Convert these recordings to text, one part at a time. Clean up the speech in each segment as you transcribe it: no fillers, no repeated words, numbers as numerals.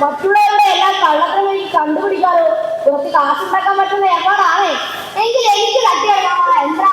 മറ്റുള്ളവരുടെ എല്ലാം കള്ളത്തിന് വേണ്ടി കണ്ടുപിടിക്കാറോ കുറച്ച് കാശുണ്ടാക്കാൻ പറ്റുന്ന ഏർപ്പാടാണ്. എങ്കിൽ എനിക്ക് തട്ടിയെടുക്കാം എന്താ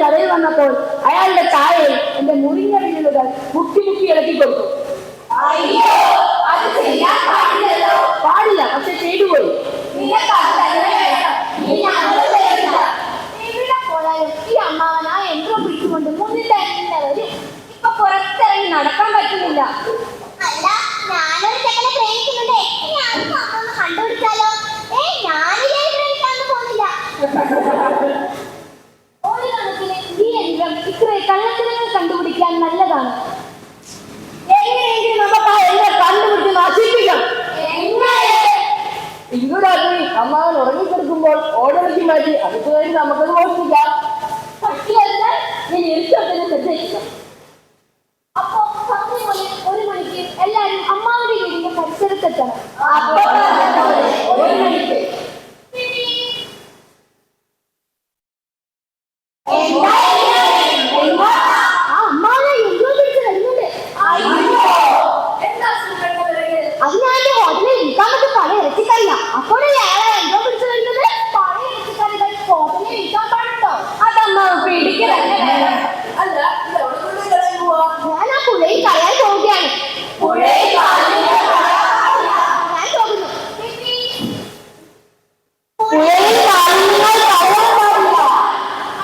കടയിൽ വന്നപ്പോൾ അയാളുടെ ചായയിൽ എന്റെ മുറിഞ്ഞ വിരലുകൾ മുക്കി മുക്കി ഇളക്കി കൊടുത്തു. പാടില്ല, പക്ഷെ ചെയ്തുപോയി. ഈ അമ്മാവൻ ആ യന്ത്രം പിടിച്ചുകൊണ്ട് മുന്നിൽ തന്നെ വരും. ഇപ്പൊ പുറത്തിറങ്ങി നടക്കാൻ പറ്റുന്നില്ല. ഇത്രേ കള്ളത്തരങ്ങൾ കണ്ടുപിടിക്കാൻ നല്ലതാണ്. എങ്ങനെയെങ്കിലും നമുക്ക് ആ എല്ലാം കണ്ടുപിടിച്ച് നശിപ്പിക്കാം. ഇന്നു രാത്രി അമ്മാവൻ ഉറങ്ങിക്കിടക്കുമ്പോൾ ഓടൊഴുക്കി മാറ്റി അടുത്ത കഴിഞ്ഞ് നമുക്കത് മോഷ്ടിക്കാം. പറ്റിയല്ല ഞാൻ ഇരുട്ടത്തിന് ശ്രദ്ധിക്കണം. അപ്പൊ ഒരു മണിക്ക് എല്ലാരും അമ്മാവന്റെ വീടിന്റെ പരിസരത്തെത്തണം. ഒരു മണിക്ക് അതിനായിട്ട് ഹോട്ടലിൽ വിൽക്കാനൊക്കെ പല ഇറച്ചിക്കറിയാ. അപ്പോഴല്ലേ അയാളെ എന്തോ പിടിച്ചു വരുന്നത്? പല ഇറച്ചിക്കറികൾ ഹോട്ടലിൽ വിൽക്കാൻ പാടുണ്ടോ? അതമ്മ പിടിക്കലല്ലേ. ഞാൻ ആ പുഴയിൽ കളയാൻ പോവുകയാണ്. ഞാൻ പോകുന്നു. പുഴയിൽ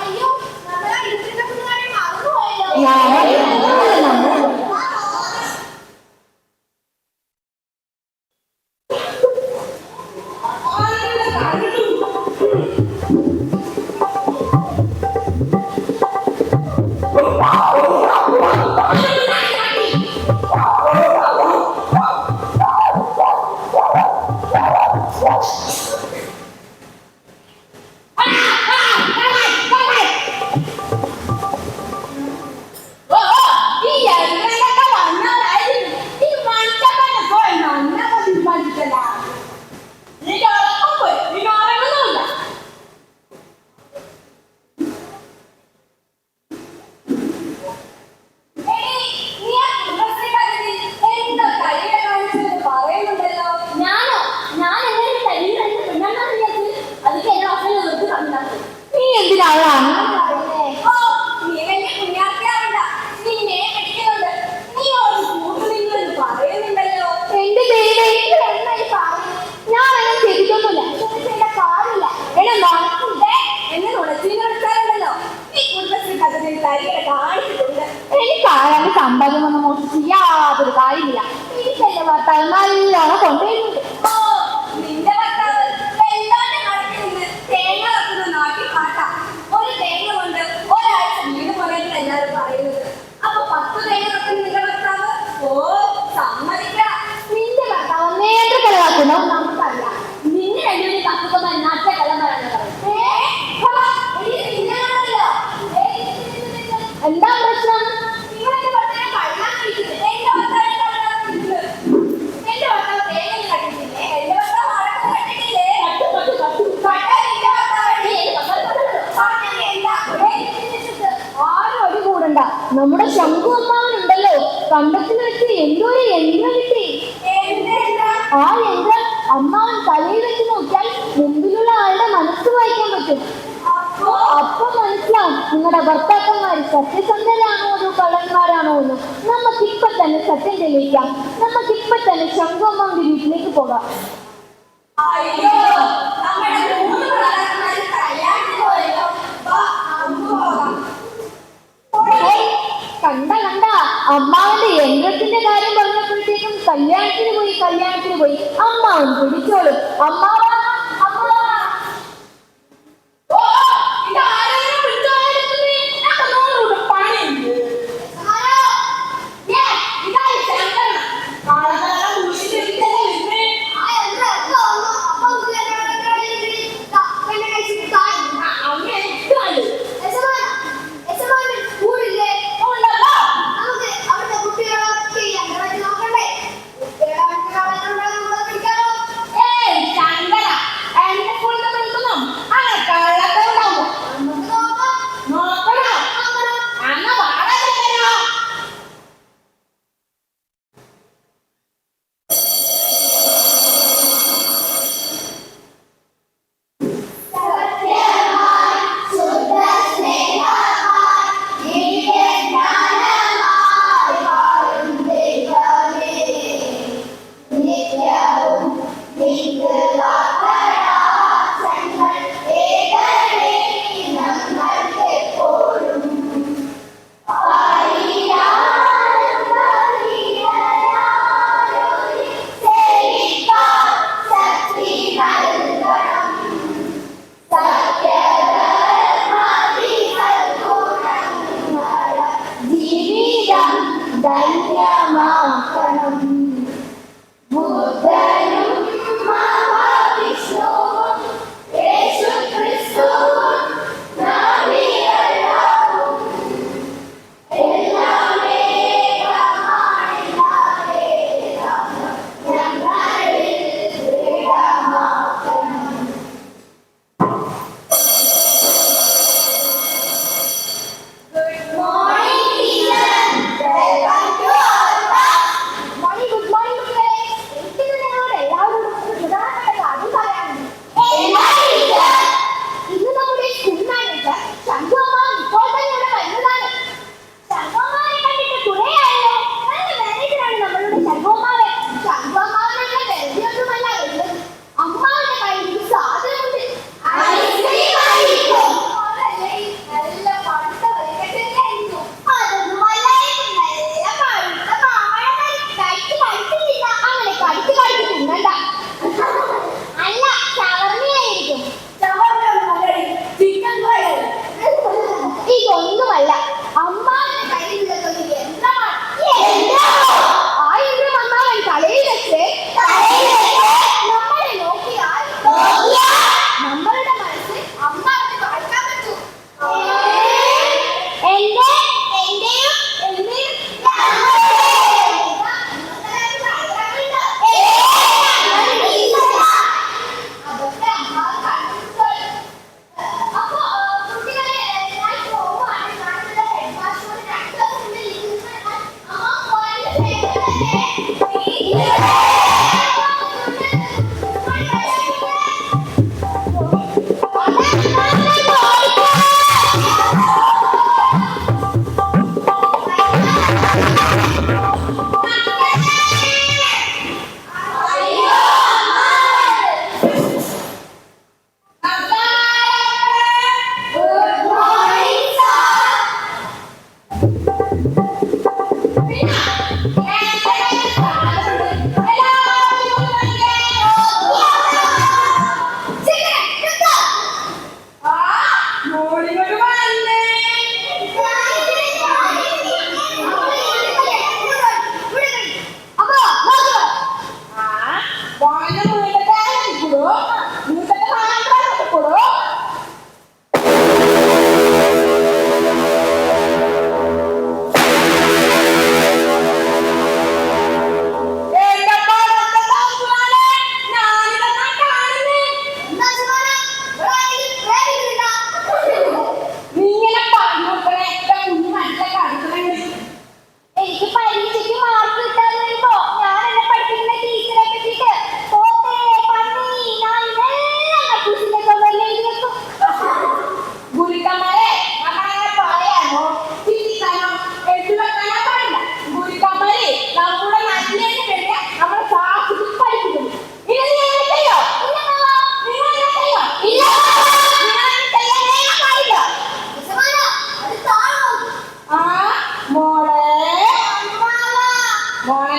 അയ്യോ, നമ്മളെ ഇരിക്കുന്ന കുഞ്ഞുങ്ങളെ മറന്നുപോയല്ലോ. എനിക്കാരാണ് സമ്പാദ്യമൊന്നും മോഷിച്ച് യാതൊരു കാര്യമില്ല. എനിക്ക് എന്റെ ഭർത്താവ് നല്ലോണം കൊണ്ടുവരുന്നുണ്ട്. ഒരു തേങ്ങ കൊണ്ട് ഒരാഴ്ച വീട് പറയുന്നത് എല്ലാവരും പറയുന്നത്. അപ്പൊ 10 തേങ്ങ നിന്റെ ഭർത്താവ് സമ്മതിക്കാം. നിന്റെ ഭർത്താവ് നേരെ കളവാക്കുന്നു നമുക്കറിയാം. നിന്നെ രണ്ടുപേരും കത്തുക്കുന്ന നട്ട കലം പറയുന്നത്. എന്താ പ്രശ്നം? നിങ്ങളെന്റെ ഭർത്താവിനെ കള്ളാൻ വിളിക്കുന്നത്. എന്റെ ഭർത്താവിനെ കള്ളാൻ വിളിക്കുന്നത്. എന്റെ ഭർത്താവ് തേങ്ങ കട്ടിട്ടില്ലേ? എന്റെ ഭർത്താവ് അടക്കം കട്ടിട്ടില്ലേ? ആരും അടി കൂടണ്ട. നമ്മുടെ ശംഖു അമ്മാവനുണ്ടല്ലോ, കണ്ടത്തിൽ വെച്ച് എന്തോ ഒരു യന്ത്രം കിട്ടി. ആ യന്ത്രം അമ്മാവൻ തലയിൽ വെച്ച് നോക്കിയാൽ മുമ്പിലുള്ള ആളുടെ മനസ്സ് വായിക്കാൻ പറ്റും. അപ്പൊ മനസ്സിലാവും നിങ്ങളുടെ ഭർത്താക്കന്മാർ സത്യസന്ധരാണോ അതോ കള്ളന്മാരാണോ എന്ന്. നമുക്കിപ്പൊ തന്നെ സത്യം തെളിയിക്കാം. നമുക്കിപ്പൊ തന്നെ ശംഖുഅമ്മാവിന്റെ വീട്ടിലേക്ക് പോകാം. അയ്യോ, നമ്മുടെ 3 ഭർത്താക്കന്മാര് കല്യാണത്തിന് പോയല്ലോ. വാ, നമുക്ക് പോകാം. കണ്ട അമ്മാവന്റെ യന്ത്രത്തിന്റെ കാര്യം പറഞ്ഞപ്പോഴത്തേക്കും കല്യാണത്തിന് പോയി. അമ്മാവൻ പിടിച്ചോളും. അമ്മാവാ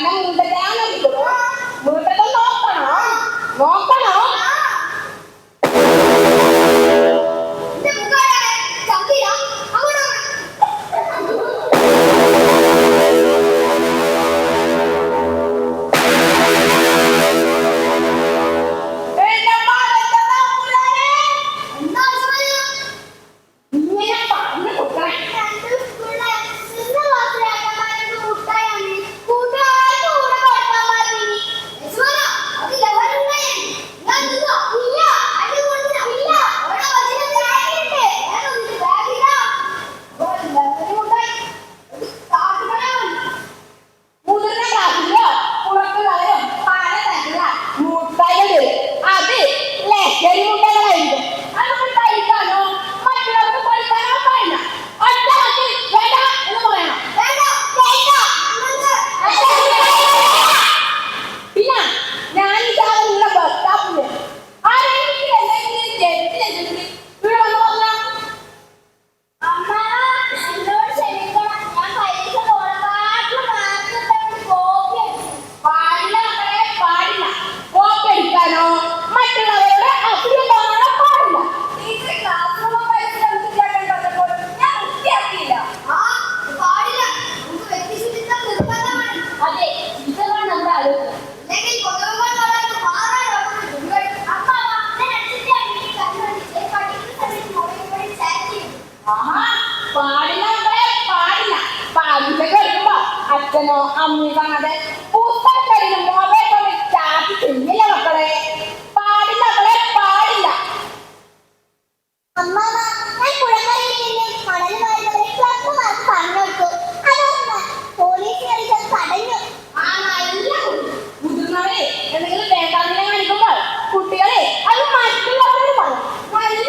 കാരണം മുണ്ടറ്റാനോ മുണ്ടത്തെ നോക്കണോ നോക്കണോ അച്ഛനോ അമ്മയോ കാണാതെ പുസ്തകം മൊബൈൽ ചാർജ് ചെയ്യില്ല മക്കളെ പാടില്ല മക്കളെ പാടില്ല മുതിർന്നവരെ എന്തെങ്കിലും വേണ്ടാതിനെ കാണിക്കുമ്പോൾ കുട്ടികളെ അത് മറ്റുള്ളവരോട് പറയും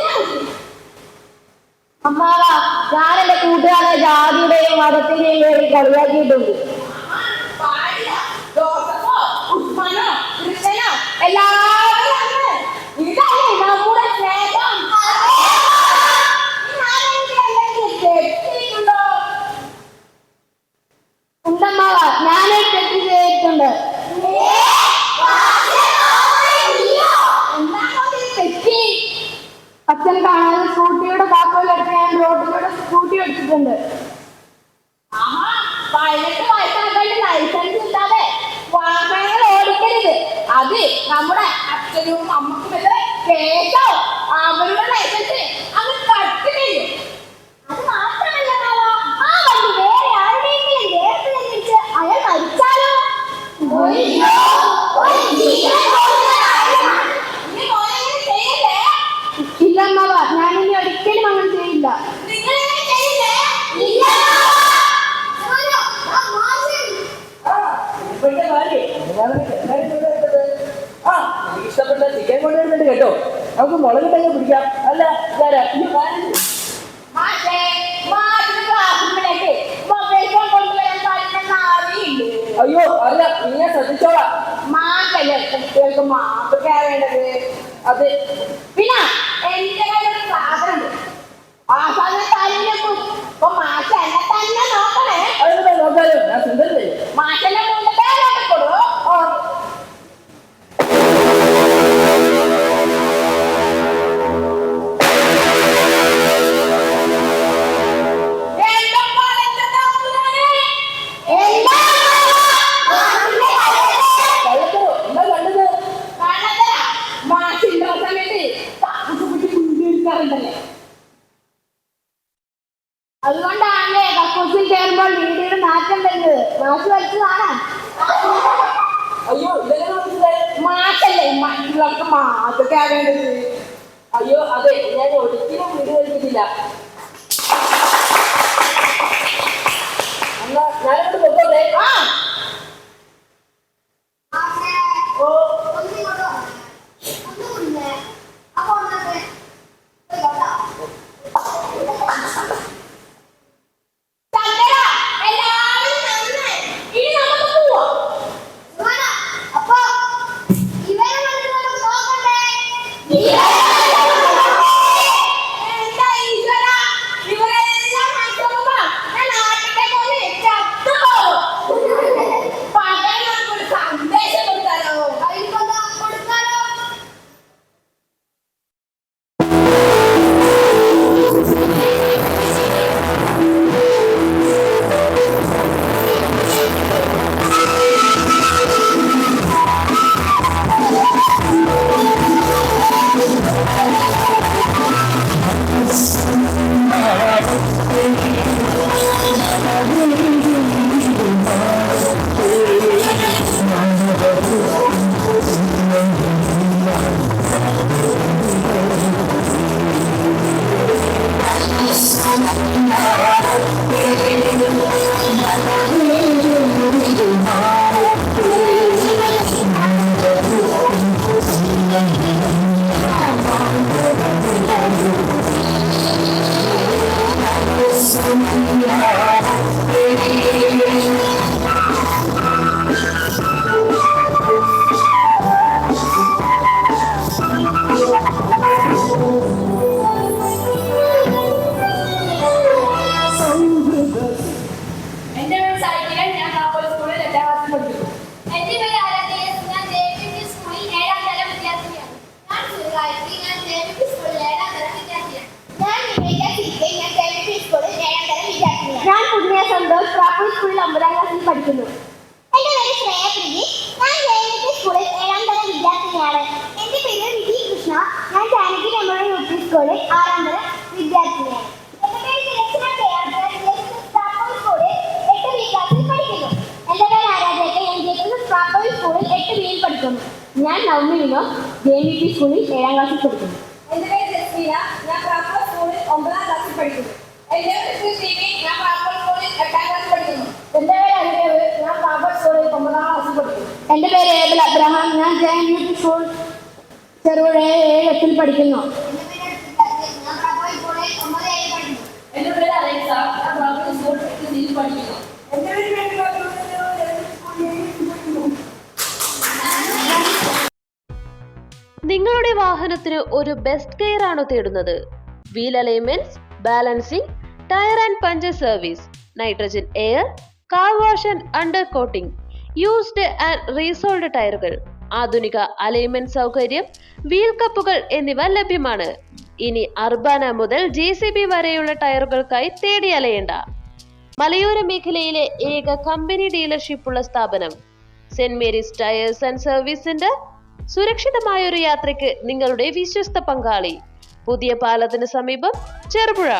അമ്മാവ ഞാൻ എന്റെ കൂട്ടുകാരെ ജാതിയുടെയും മതത്തിന്റെയും പേരിൽ കളിയാക്കിയിട്ടുണ്ട്. ഇതല്ലേ നമ്മുടെ സ്നേഹം. ഉണ്ടമ്മാവ ഞാനേ തെറ്റ് ചെയ്തിട്ടുണ്ട്. അച്ഛൻ കാണാതെ സ്കൂട്ടിയുടെ താക്കോലെടുത്ത് ഞാൻ റോഡിലൂടെ സ്കൂട്ടി എടുത്തിട്ടുണ്ട്. ലൈസൻസ് കിട്ടാതെ വാഹനങ്ങൾ ഓടിക്കരുത്. അത് നമ്മുടെ അച്ഛനും അമ്മക്കും എതിരെ കേസോ അവരുടെ ലൈസൻസ് അങ്ങ് കട്ട് ചെയ്യും. അത് മാത്രമല്ല ആ വണ്ടി വേറെ ആരുടെയെങ്കിലും ദേഹത്തിലിരിച്ച് അയാൾ മരിച്ചാലോ? ഇല്ലമ്മാവ ഞാനിനി ഒരിക്കലും അങ്ങനെ ചെയ്യില്ല. ഇഷ്ടപ്പെട്ട ചിക്കൻ കൊണ്ടുവരുന്നുണ്ട് കേട്ടോ. നമുക്ക് മുളക് തന്നെ പിടിക്കാം. അല്ല അയ്യോ അല്ല നീ ശ്രദ്ധിച്ചോളാം. മാക്കല്ലേ കുട്ടികൾക്ക് മാപ്പ് കയറേണ്ടത്. അത് പിന്നെ എന്റെ കയ്യിലൊരു സാധനം ഉണ്ട്. ആ സാധനം കാര്യങ്ങൾക്കും ഇപ്പൊ മാഷ എന്നെ തന്നെ നോക്കണേ. അതെന്താ നോക്കാലോ, ഞാൻ സുന്ദരല്ലേ. മാഷന്റെ മുന്നേ പേരോട്ടിക്കൊടു. അതുകൊണ്ടാണല്ലേ കക്കൂസിൽ കയറുമ്പോൾ വീടിയുടെ നാറ്റം വരുന്നത്. മാഷ് വലിച്ചതാണ്. അയ്യോ ഇതെങ്ങനെ മനസ്സിലായി? മാഷല്ലേ മറ്റുള്ളവർക്ക് മാപ്പ് കയറേണ്ടത്. അയ്യോ അതെ, ഞാൻ ഒരിക്കലും വീട് വലിക്കുന്നില്ല. എന്നാ ഞാനോട് പൊക്കോട്ടെ. പകരം എന്റെ പേര് ആരാധ്യ. ഞാൻ JVP സ്കൂളിൽ 7ാം തരം വിദ്യാർത്ഥിനിയാണ്. ഞാൻ സുരഗായത്രി. ഞാൻ JVP സ്കൂളിൽ 7ാം തരം വിദ്യാർത്ഥിയാണ്. ഞാൻ നിവേദിത CK. ഞാൻ JVP സ്കൂളിൽ 7ാം തരം വിദ്യാർത്ഥിനിയാണ്. ഞാൻ പുണ്യ സന്തോഷ് ട്രാപ്പിൾ സ്കൂളിൽ 9ാം ക്ലാസ്സിൽ പഠിക്കുന്നു. എന്റെ പേര് ശ്രേയ പ്രീതി. ഞാൻ JVP സ്കൂളിൽ 7ാം തരം വിദ്യാർത്ഥിനിയാണ്. എന്റെ പേര് വിധി കൃഷ്ണ. ഞാൻ ജാനകി മെമ്മോറിയൽ UP സ്കൂളിൽ 6ാം തരം വിദ്യാർത്ഥിനിയാണ്. എന്റെ പേര് തിരച്ചിന KR. ട്രാപ്പിൾ സ്കൂളിൽ 8B ക്ലാസ്സിൽ പഠിക്കുന്നു. എന്റെ പേര് ആരാധ്യ. ഞാൻ ജെക്സസ് ട്രാപ്പിൾ സ്കൂളിൽ 8Bയിൽ പഠിക്കുന്നു. ഞാൻ നവമി വിനോദ്. JVP സ്കൂളിൽ 7ാം ക്ലാസ്സിൽ പഠിക്കുന്നു. എന്റെ പേര് ജസ്മീന. ഞാൻ ട്രാപ്പിൾ സ്കൂളിൽ 9ാം ക്ലാസ്സിൽ പഠിക്കുന്നു. എന്റെ പേര് CV. ഞാൻ ട്രാപ്പിൾ സ്കൂളിൽ 8ാം ക്ലാസ്സിൽ പഠിക്കുന്നു. എന്റെ പേര് അനുദേവ്. ഞാൻ ട്രാപ്പിൾ സ്കൂളിൽ 9ാം ക്ലാസ്സിൽ പഠിക്കുന്നു. എന്റെ പേര് ഏബിൾ അബ്രഹാം. ഞാൻ JVP സ്കൂൾ ചെറുപുഴ 7 പഠിക്കുന്നു. എന്റെ പേര് അടുത്ത ഞാൻ ട്രാപ്പിൾ സ്കൂളിൽ 9 പഠിക്കുന്നു. എന്റെ പേര് അലക്സ. ഞാൻ ട്രാപ്പിൾ സ്കൂളിൽ 8 പഠിക്കുന്നു. എന്റെ പേര് നിങ്ങളുടെ വാഹനത്തിന് ഒരു ബെസ്റ്റ് കെയർ ആണോ തേടുന്നത്? Wheel alignments, balancing, tyre and puncture service, nitrogen air, car wash and under coating, used and resoled ടയറുകൾ, ആധുനിക അലൈൻമെന്റ് സൗകര്യം, വീൽ കപ്പുകൾ എന്നിവ ലഭ്യമാണ്. ഇനി അർബാന മുതൽ JCB വരെയുള്ള ടയറുകൾക്കായി തേടി അലയേണ്ട. മലയോര മേഖലയിലെ ഏക കമ്പനി ഡീലർഷിപ്പുള്ള സ്ഥാപനം saint Mary's tyres and service centre. സുരക്ഷിതമായ ഒരു യാത്രയ്ക്ക് നിങ്ങളുടെ വിശ്വസ്ത പങ്കാളി. പുതിയ പാലത്തിന് സമീപം, ചെറുപുഴ.